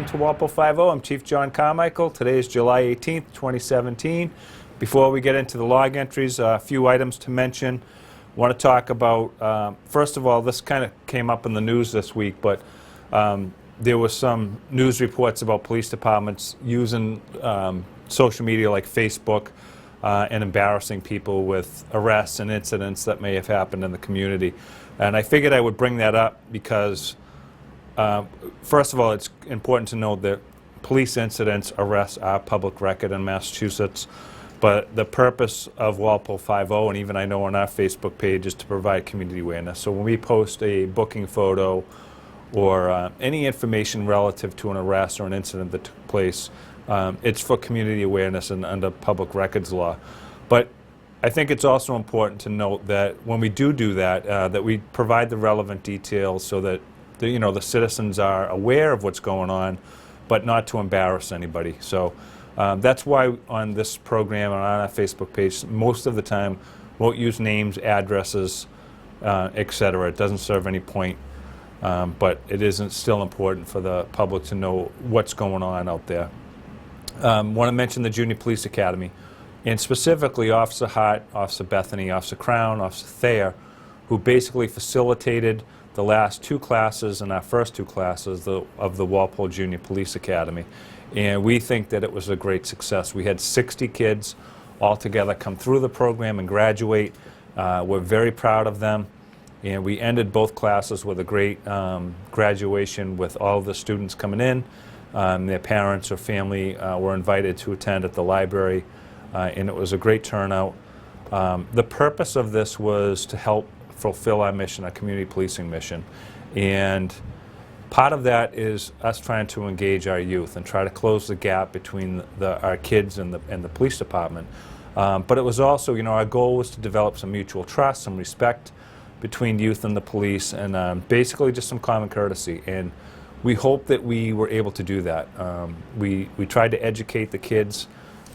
to Walpole Five-0. I'm Chief John Carmichael. Today is July 18th, 2017. Before we get into the log entries, a few items to mention. I want to talk about, first of all, this kind of came up in the news this week, but there was some news reports about police departments using social media like Facebook and embarrassing people with arrests and incidents that may have happened in the community. And I figured I would bring that up because first of all, it's important to note that police incidents, arrests are public record in Massachusetts, but the purpose of Walpole Five-0, and even I know on our Facebook page, is to provide community awareness. So when we post a booking photo or any information relative to an arrest or an incident that took place, it's for community awareness and under public records law. But I think it's also important to note that when we do that, that we provide the relevant details so that the citizens are aware of what's going on, but not to embarrass anybody. So that's why on this program and on our Facebook page, most of the time won't use names, addresses, etc. It doesn't serve any point, but it isn't still important for the public to know what's going on out there. Want to mention the Junior Police Academy, and specifically Officer Hart, Officer Bethany, Officer Crown, Officer Thayer, who basically facilitated the last two classes and our first two classes of the Walpole Junior Police Academy. And we think that it was a great success. We had 60 kids altogether come through the program and graduate. We're very proud of them. And we ended both classes with a great graduation with all of the students coming in. Their parents or family were invited to attend at the library, and it was a great turnout. The purpose of this was to help fulfill our mission, our community policing mission. And part of that is us trying to engage our youth and try to close the gap between our kids and the police department. But it was also, our goal was to develop some mutual trust, some respect between youth and the police, and basically just some common courtesy. And we hope that we were able to do that. We tried to educate the kids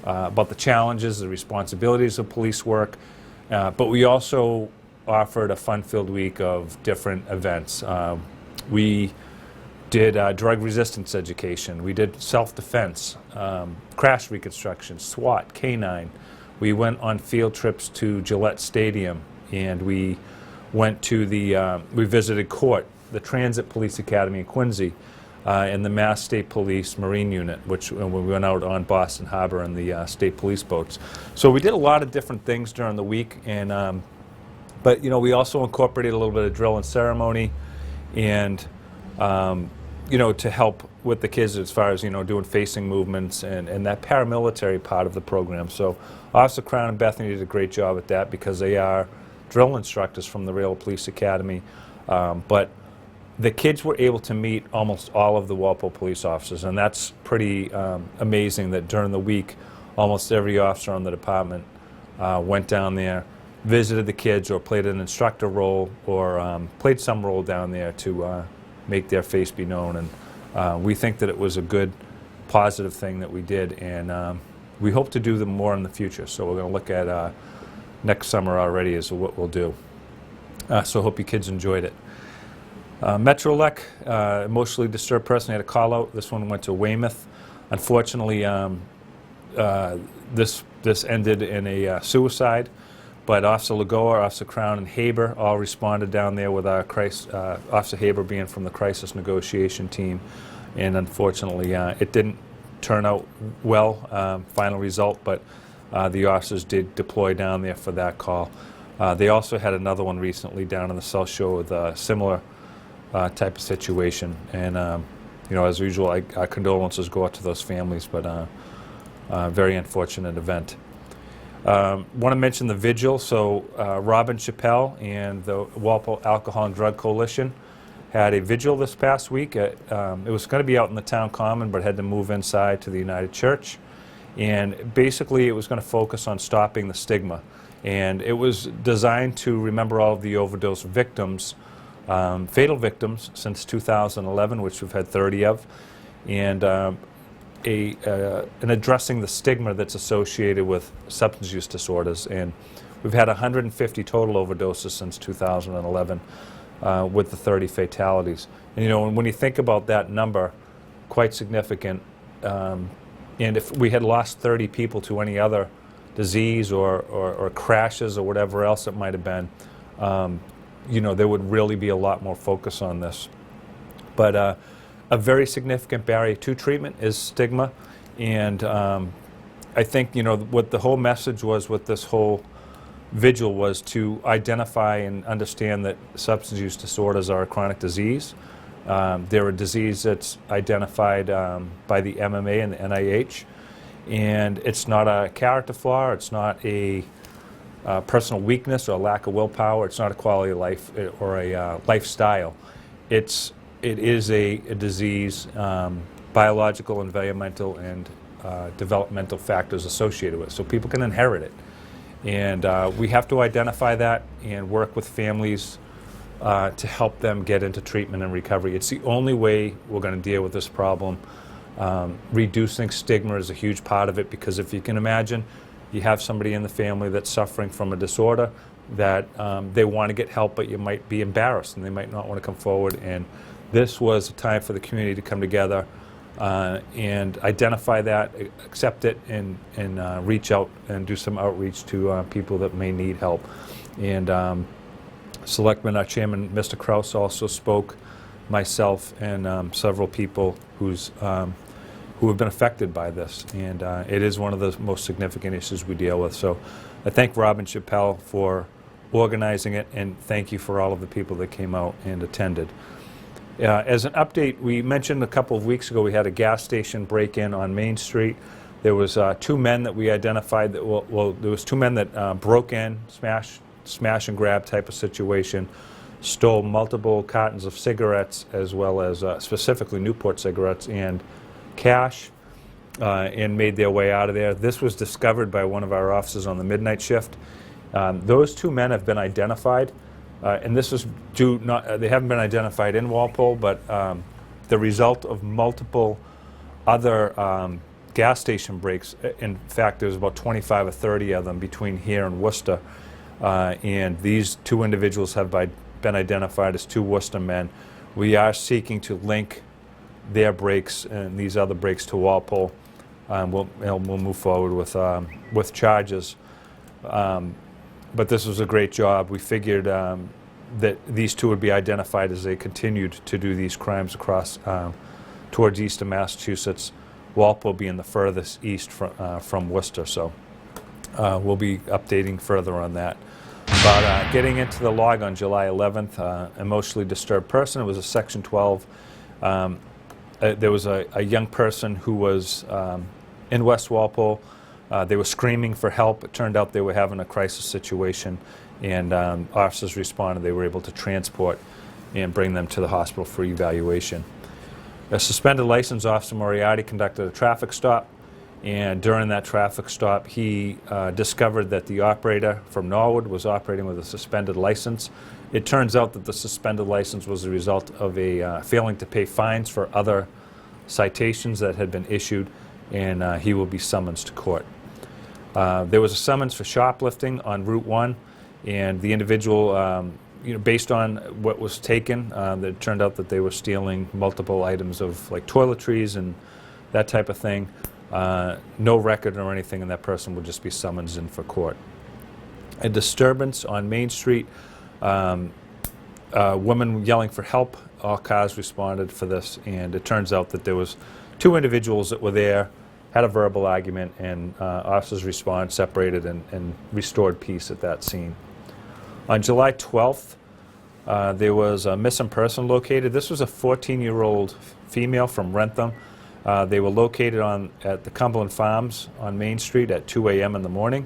about the challenges, the responsibilities of police work, but we also offered a fun-filled week of different events. We did drug resistance education, we did self-defense, crash reconstruction, SWAT, K-9. We went on field trips to Gillette Stadium, and we went to we visited court, the Transit Police Academy in Quincy, and the Mass State Police Marine Unit, when we went out on Boston Harbor in the state police boats. So we did a lot of different things during the week, and but we also incorporated a little bit of drill and ceremony, and to help with the kids as far as doing facing movements and that paramilitary part of the program. So Officer Crown and Bethany did a great job at that because they are drill instructors from the Rail Police Academy, but the kids were able to meet almost all of the Walpole police officers, and that's pretty amazing that during the week almost every officer on the department went down there, visited the kids, or played an instructor role, or played some role down there to make their face be known. And we think that it was a good, positive thing that we did, and we hope to do them more in the future. So we're going to look at next summer already is what we'll do. So I hope you kids enjoyed it. Metrolec, emotionally disturbed person, had a call out. This one went to Weymouth. Unfortunately, this ended in a suicide. But Officer Lagoa, Officer Crown, and Haber all responded down there with our Officer Haber being from the crisis negotiation team. And unfortunately, it didn't turn out well, final result, but the officers did deploy down there for that call. They also had another one recently down in the South Shore with a similar type of situation. And, as usual, our condolences go out to those families, but very unfortunate event. Want to mention the vigil. So Robin Chappelle and the Walpole Alcohol and Drug Coalition had a vigil this past week. It was going to be out in the town common, but had to move inside to the United Church. And basically it was going to focus on stopping the stigma. And it was designed to remember all of the overdose victims, fatal victims since 2011, which we've had 30 of, and addressing the stigma that's associated with substance use disorders. And we've had 150 total overdoses since 2011 with the 30 fatalities. And when you think about that number, quite significant. And if we had lost 30 people to any other disease or crashes or whatever else it might have been, there would really be a lot more focus on this. But a very significant barrier to treatment is stigma. And I think, what the whole message was with this whole vigil was to identify and understand that substance use disorders are a chronic disease. They're a disease that's identified by the MMA and the NIH, and it's not a character flaw, it's not a personal weakness or a lack of willpower, it's not a quality of life or a lifestyle. It is a disease, biological, environmental, and developmental factors associated with it, so people can inherit it. And we have to identify that and work with families to help them get into treatment and recovery. It's the only way we're going to deal with this problem. Reducing stigma is a huge part of it, because if you can imagine, you have somebody in the family that's suffering from a disorder that they want to get help, but you might be embarrassed and they might not want to come forward. And this was a time for the community to come together and identify that, accept it, and reach out and do some outreach to people that may need help. And Selectman, our chairman, Mr. Kraus, also spoke, myself, and several people who have been affected by this. And it is one of the most significant issues we deal with. So I thank Robin Chappelle for organizing it, and thank you for all of the people that came out and attended. As an update, we mentioned a couple of weeks ago we had a gas station break-in on Main Street. There was two men that we identified that, there was two men that broke in, smash and grab type of situation, stole multiple cartons of cigarettes, as well as specifically Newport cigarettes, and cash, and made their way out of there. This was discovered by one of our officers on the midnight shift. Those two men have been identified, and this is they haven't been identified in Walpole, but the result of multiple other gas station breaks. In fact, there's about 25 or 30 of them between here and Worcester, and these two individuals have been identified as two Worcester men. We are seeking to link their breaks and these other breaks to Walpole. We'll move forward with charges. But this was a great job. We figured that these two would be identified as they continued to do these crimes across towards eastern Massachusetts, Walpole being the furthest east from Worcester. So we'll be updating further on that. But getting into the log on July 11th, emotionally disturbed person. It was a Section 12. There was a young person who was in West Walpole. They were screaming for help. It turned out they were having a crisis situation, and officers responded. They were able to transport and bring them to the hospital for evaluation. A suspended license officer, Moriarty, conducted a traffic stop, and during that traffic stop, he discovered that the operator from Norwood was operating with a suspended license. It turns out that the suspended license was the result of a failing to pay fines for other citations that had been issued, and he will be summoned to court. There was a summons for shoplifting on Route 1, and the individual, based on what was taken, it turned out that they were stealing multiple items of like toiletries and that type of thing. No record or anything, and that person would just be summoned in for court. A disturbance on Main Street, women yelling for help. All cars responded for this, and it turns out that there was two individuals that were there, had a verbal argument, and officers responded, separated, and restored peace at that scene. On July 12th, there was a missing person located. This was a 14-year-old female from Rentham. They were located at the Cumberland Farms on Main Street at 2 a.m. in the morning.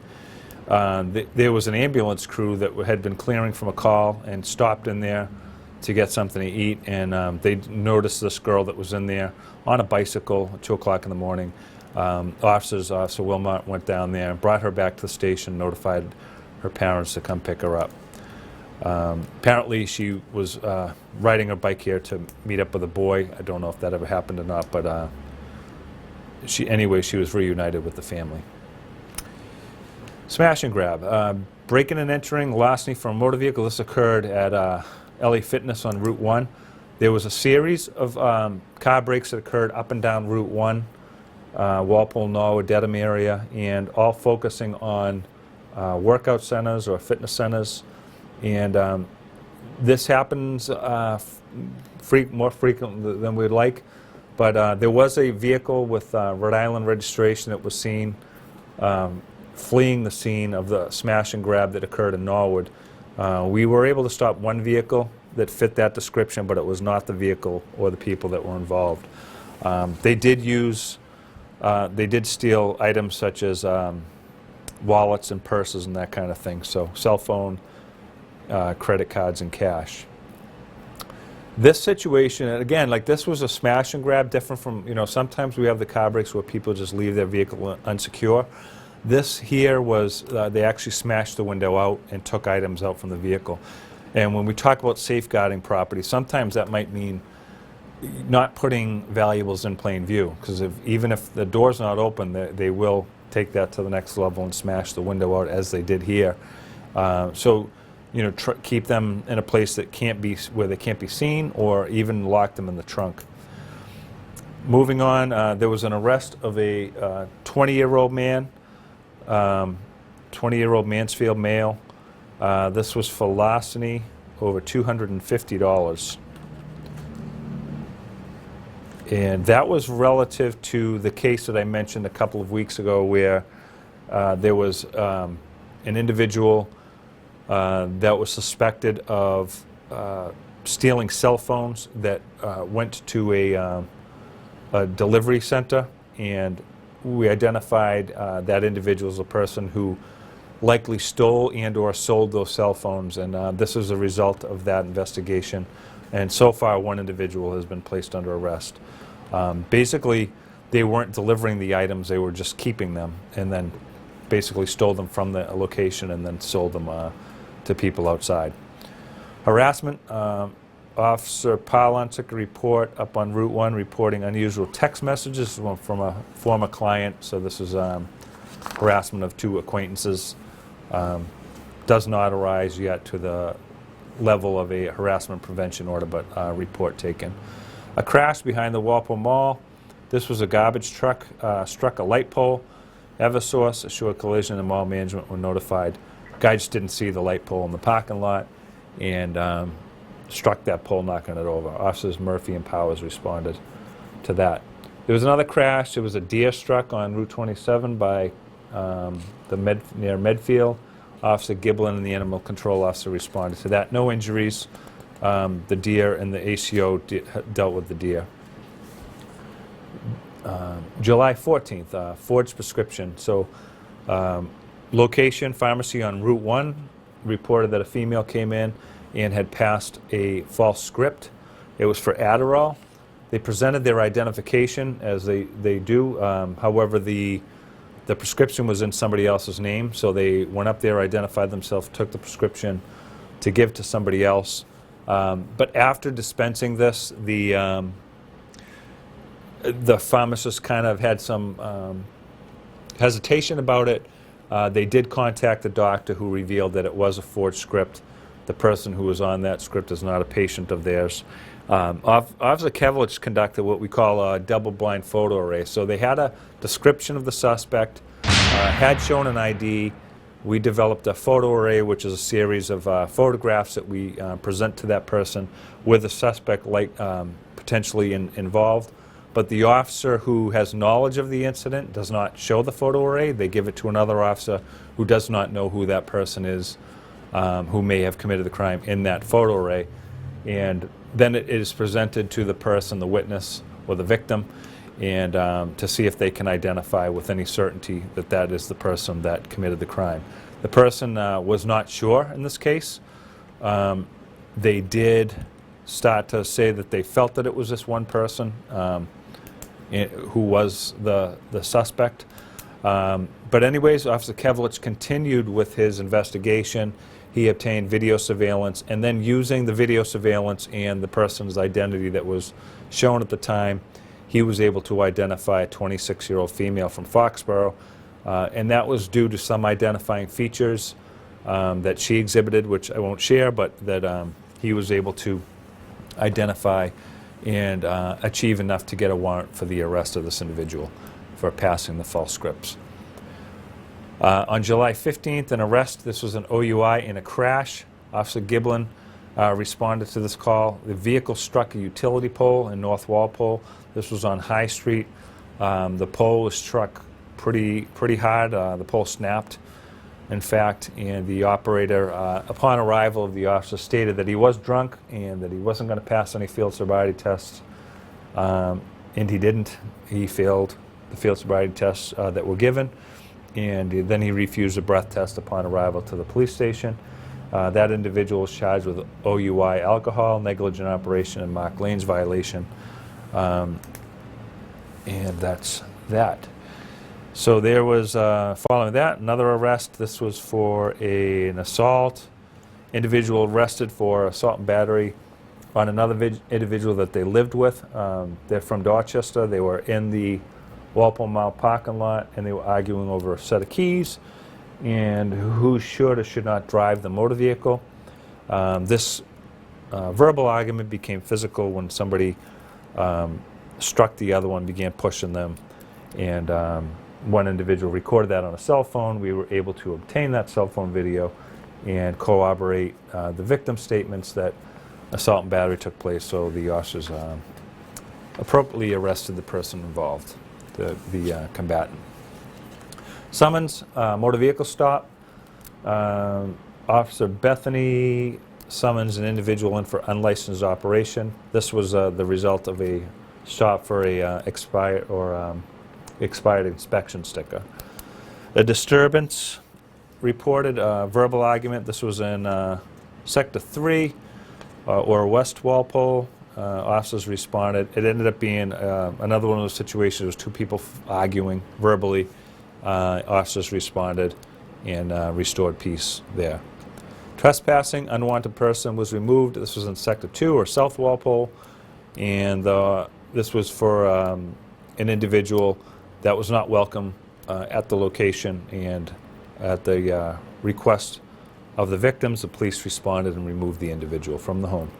There was an ambulance crew that had been clearing from a call and stopped in there to get something to eat, and they noticed this girl that was in there on a bicycle at 2 o'clock in the morning. Officer Wilmot went down there, brought her back to the station, notified her parents to come pick her up. Apparently she was riding her bike here to meet up with a boy. I don't know if that ever happened or not, but she was reunited with the family. Smash and grab. Breaking and entering, larceny from a motor vehicle. This occurred at LA Fitness on Route 1. There was a series of car breaks that occurred up and down Route 1, Walpole, Norwood, Dedham area, and all focusing on workout centers or fitness centers. And this happens more frequently than we'd like, but there was a vehicle with Rhode Island registration that was seen fleeing the scene of the smash and grab that occurred in Norwood. We were able to stop one vehicle that fit that description, but it was not the vehicle or the people that were involved. They did steal items such as wallets and purses and that kind of thing, so cell phone, credit cards, and cash. This situation, and again, like this was a smash and grab, different from, sometimes we have the car breaks where people just leave their vehicle unsecure. This here was, they actually smashed the window out and took items out from the vehicle. And when we talk about safeguarding property, sometimes that might mean not putting valuables in plain view, because even if the door's not open, they will take that to the next level and smash the window out, as they did here. So, keep them in a place that where they can't be seen, or even lock them in the trunk. Moving on, there was an arrest of a 20-year-old man, 20-year-old Mansfield male. This was for larceny over $250. And that was relative to the case that I mentioned a couple of weeks ago, where there was an individual that was suspected of stealing cell phones that went to a delivery center, and we identified that individual as a person who likely stole and or sold those cell phones, and this is a result of that investigation. And so far, one individual has been placed under arrest. Basically, they weren't delivering the items, they were just keeping them, and then basically stole them from the location and then sold them to people outside. Harassment. Officer Parlon took a report up on Route 1 reporting unusual text messages from a former client. So this is harassment of two acquaintances. Does not arise yet to the level of a harassment prevention order, but report taken. A crash behind the Walpole Mall. This was a garbage truck, struck a light pole. Eversource assured collision, and mall management were notified. Guy just didn't see the light pole in the parking lot and struck that pole, knocking it over. Officers Murphy and Powers responded to that. There was another crash. There was a deer struck on Route 27 by near Medfield. Officer Giblin and the animal control officer responded to that. No injuries. The deer and the ACO dealt with the deer. July 14th, forged prescription. So location, pharmacy on Route 1, reported that a female came in and had passed a false script. It was for Adderall. They presented their identification, as they do. However, the prescription was in somebody else's name, so they went up there, identified themselves, took the prescription to give to somebody else. But after dispensing this, the pharmacist kind of had some hesitation about it. They did contact the doctor, who revealed that it was a forged script. The person who was on that script is not a patient of theirs. Officer Kevlich conducted what we call a double-blind photo array. So they had a description of the suspect, had shown an ID. We developed a photo array, which is a series of photographs that we present to that person with the suspect potentially involved. But the officer who has knowledge of the incident does not show the photo array. They give it to another officer who does not know who that person is, who may have committed the crime in that photo array. And then it is presented to the person, the witness or the victim, and to see if they can identify with any certainty that that is the person that committed the crime. The person was not sure in this case. They did start to say that they felt that it was this one person who was the suspect. But anyways, Officer Kevlich continued with his investigation. He obtained video surveillance, and then using the video surveillance and the person's identity that was shown at the time, he was able to identify a 26-year-old female from Foxborough, and that was due to some identifying features that she exhibited, which I won't share, but that he was able to identify and achieve enough to get a warrant for the arrest of this individual for passing the false scripts. On July 15th, an arrest. This was an OUI in a crash. Officer Giblin responded to this call. The vehicle struck a utility pole in North Walpole. This was on High Street. The pole was struck pretty hard. The pole snapped, in fact, and the operator, upon arrival of the officer, stated that he was drunk and that he wasn't going to pass any field sobriety tests, and he didn't. He failed the field sobriety tests that were given, and then he refused a breath test upon arrival to the police station. That individual was charged with OUI alcohol, negligent operation, and Mark Lane's violation, and that's that. So there was, following that, another arrest. This was for an assault. Individual arrested for assault and battery on another individual that they lived with. They're from Dorchester. They were in the Walpole Mall parking lot, and they were arguing over a set of keys and who should or should not drive the motor vehicle. This verbal argument became physical when somebody struck the other one, began pushing them, and one individual recorded that on a cell phone. We were able to obtain that cell phone video and corroborate the victim's statements that assault and battery took place, so the officers appropriately arrested the person involved, the combatant. Summons, motor vehicle stop. Officer Bethany summons an individual in for unlicensed operation. This was the result of a stop for a expired inspection sticker. A disturbance reported, verbal argument. This was in Sector 3 or West Walpole. Officers responded. It ended up being another one of those situations. There was two people arguing verbally. Officers responded and restored peace there. Trespassing, unwanted person was removed. This was in Sector 2 or South Walpole, and this was for an individual that was not welcome at the location, and at the request of the victims, the police responded and removed the individual from the home.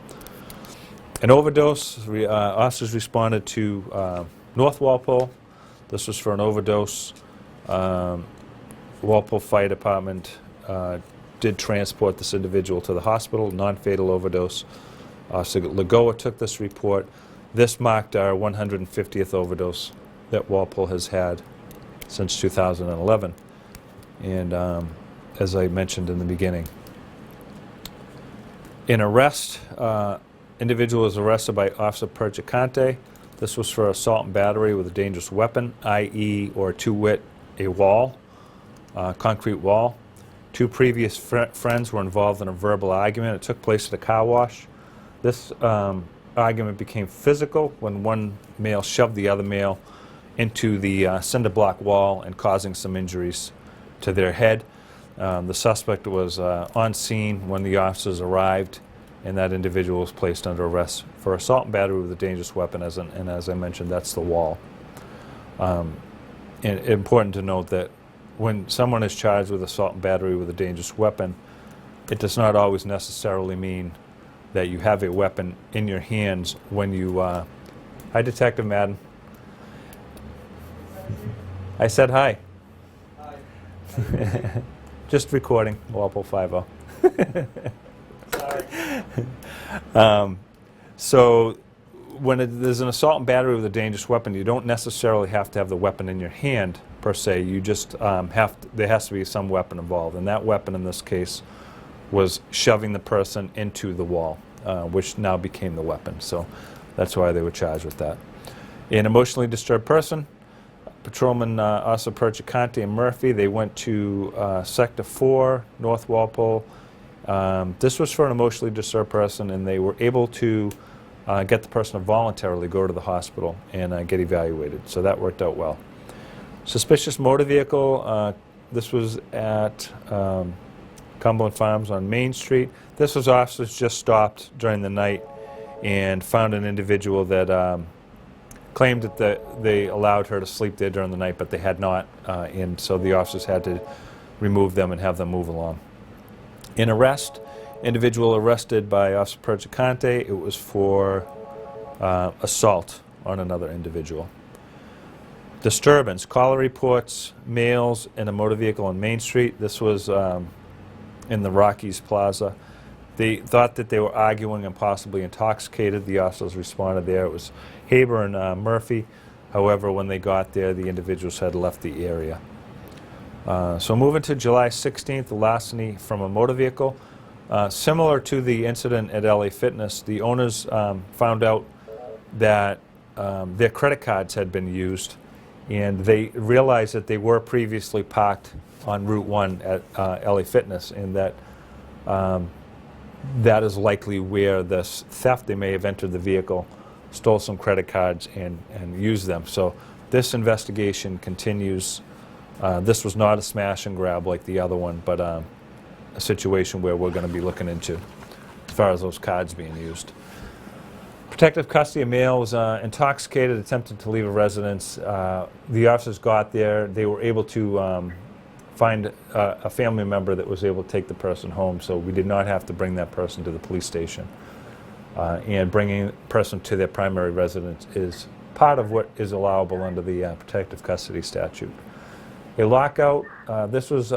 An overdose, officers responded to North Walpole. This was for an overdose. Walpole Fire Department did transport this individual to the hospital, non-fatal overdose. Officer Lagoa took this report. This marked our 150th overdose that Walpole has had since 2011. And as I mentioned in the beginning, in arrest, individual was arrested by Officer Perchicante. This was for assault and battery with a dangerous weapon, i.e., or to wit, a wall, concrete wall. Two previous friends were involved in a verbal argument. It took place at a car wash. This argument became physical when one male shoved the other male into the cinder block wall and causing some injuries to their head. The suspect was on scene when the officers arrived, and that individual was placed under arrest for assault and battery with a dangerous weapon, and as I mentioned, that's the wall. And important to note that when someone is charged with assault and battery with a dangerous weapon, it does not always necessarily mean that you have a weapon in your hands when you... Hi, Detective Madden. I said hi. Hi. Just recording, Walpole Five-0. Sorry. So when there's an assault and battery with a dangerous weapon, you don't necessarily have to have the weapon in your hand, per se. You just there has to be some weapon involved. And that weapon in this case was shoving the person into the wall, which now became the weapon. So that's why they were charged with that. An emotionally disturbed person, Patrolman Officer Perchicante and Murphy, they went to Sector 4, North Walpole. This was for an emotionally disturbed person, and they were able to get the person to voluntarily go to the hospital and get evaluated. So that worked out well. Suspicious motor vehicle, this was at Cumberland Farms on Main Street. This was officers just stopped during the night and found an individual that claimed that they allowed her to sleep there during the night, but they had not, and so the officers had to remove them and have them move along. In arrest, individual arrested by Officer Pergicante. It was for assault on another individual. Disturbance, caller reports, males in a motor vehicle on Main Street. This was in the Rockies Plaza. They thought that they were arguing and possibly intoxicated. The officers responded there. It was Haber and Murphy. However, when they got there, the individuals had left the area. So moving to July 16th, larceny from a motor vehicle. Similar to the incident at LA Fitness, the owners found out that their credit cards had been used, and they realized that they were previously parked on Route 1 at LA Fitness, and that that is likely where this theft, they may have entered the vehicle, stole some credit cards, and used them. So this investigation continues. This was not a smash and grab like the other one, but a situation where we're going to be looking into as far as those cards being used. Protective custody, a male was intoxicated, attempted to leave a residence. The officers got there. They were able to find a family member that was able to take the person home, so we did not have to bring that person to the police station. And bringing the person to their primary residence is part of what is allowable under the protective custody statute. A lockout, this was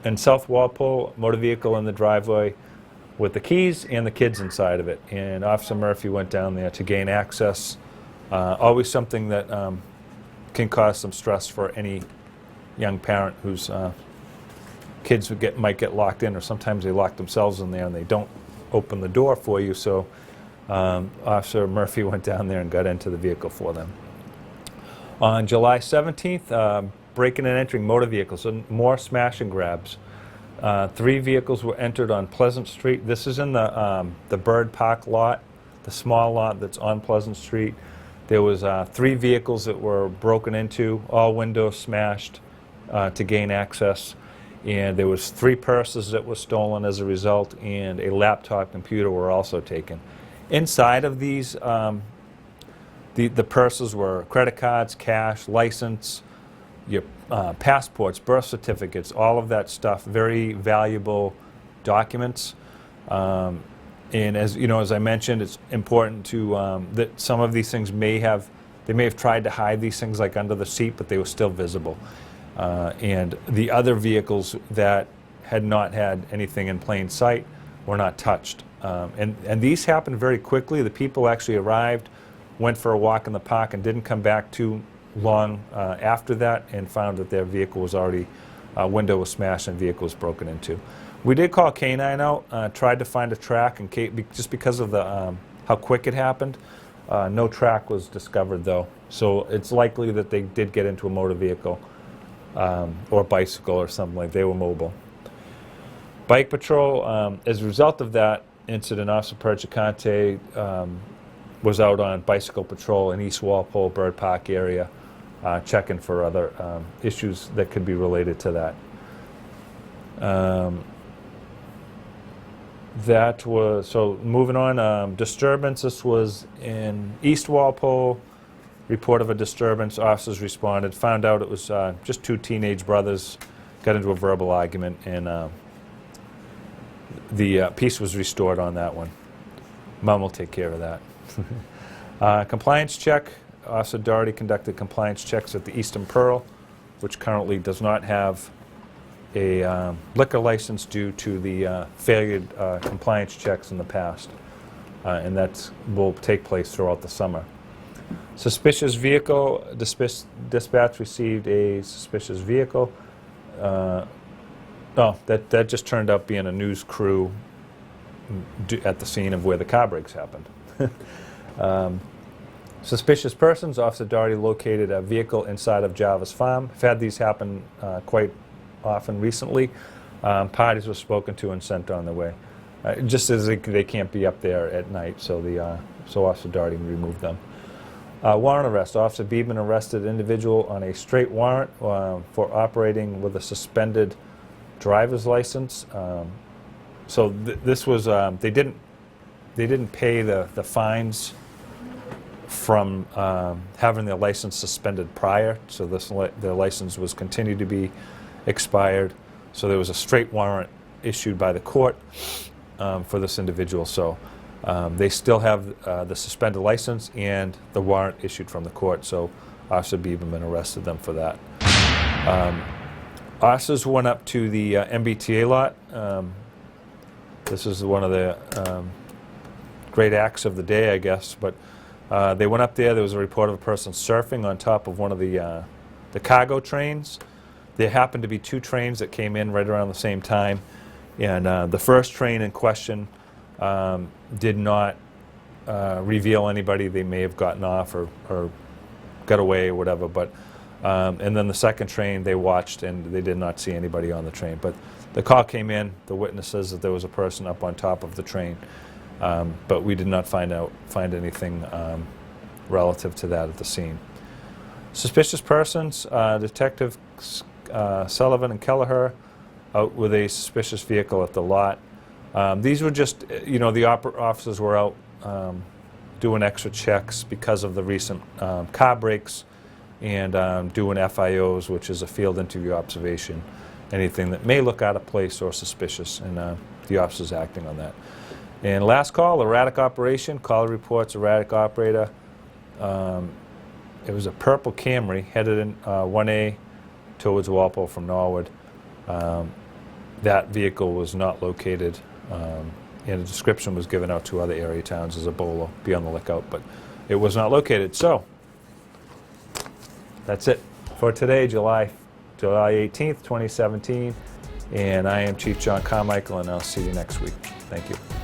in South Walpole, motor vehicle in the driveway with the keys and the kids inside of it. And Officer Murphy went down there to gain access. Always something that can cause some stress for any young parent whose kids might get locked in, or sometimes they lock themselves in there and they don't open the door for you. So Officer Murphy went down there and got into the vehicle for them. On July 17th, breaking and entering motor vehicles, and more smash and grabs. 3 vehicles were entered on Pleasant Street. This is in the Bird Park lot, the small lot that's on Pleasant Street. There was 3 vehicles that were broken into, all windows smashed to gain access, and there was 3 purses that were stolen as a result, and a laptop computer were also taken. Inside of these, the purses were credit cards, cash, license, your passports, birth certificates, all of that stuff, very valuable documents. And as you know, as I mentioned, it's important to that some of these things may have tried to hide these things like under the seat, but they were still visible. And the other vehicles that had not had anything in plain sight were not touched. And these happened very quickly. The people actually arrived, went for a walk in the park, and didn't come back too long after that, and found that their vehicle was already, window was smashed and vehicle was broken into. We did call K9 out, tried to find a track, and just because of the how quick it happened, no track was discovered though. So it's likely that they did get into a motor vehicle or bicycle or something like they were mobile. Bike patrol, as a result of that incident, Officer Pergicante was out on bicycle patrol in East Walpole, Bird Park area, checking for other issues that could be related to that. That was, so moving on, disturbance. This was in East Walpole. Report of a disturbance, officers responded, found out it was just 2 teenage brothers, got into a verbal argument, and the peace was restored on that one. Mom will take care of that. Compliance check. Officer Doherty conducted compliance checks at the Eastern Pearl, which currently does not have a liquor license due to the failed compliance checks in the past. And that will take place throughout the summer. Suspicious vehicle. Dispatch received a suspicious vehicle. That just turned out being a news crew at the scene of where the car breaks happened. Suspicious persons. Officer Doherty located a vehicle inside of Jarvis Farm. I've had these happen quite often recently. Parties were spoken to and sent on their way. Just as they can't be up there at night, so Officer Doherty removed them. Warrant arrest. Officer Beedman arrested an individual on a straight warrant for operating with a suspended driver's license. So this was they didn't pay the fines from having their license suspended prior. So their license was continued to be expired. So there was a straight warrant issued by the court for this individual. So they still have the suspended license and the warrant issued from the court. So Officer Beeberman arrested them for that. Officers went up to the MBTA lot. This is one of the great acts of the day, I guess. But they went up there. There was a report of a person surfing on top of one of the cargo trains. There happened to be two trains that came in right around the same time. And the first train in question did not reveal anybody. They may have gotten off or got away or whatever. But and then the second train they watched and they did not see anybody on the train. But the call came in. The witness says that there was a person up on top of the train. But we did not find anything relative to that at the scene. Suspicious persons, Detective Sullivan and Kelleher out with a suspicious vehicle at the lot. These were just, the officers were out doing extra checks because of the recent car breaks and doing FIOs, which is a field interview observation, anything that may look out of place or suspicious, and the officers acting on that. And last call, erratic operation. Caller reports erratic operator. It was a purple Camry headed in 1A towards Walpole from Norwood. That vehicle was not located, and a description was given out to other area towns as a bolo. Be on the lookout, but it was not located. So that's it for today, July 18th, 2017. And I am Chief John Carmichael, and I'll see you next week. Thank you.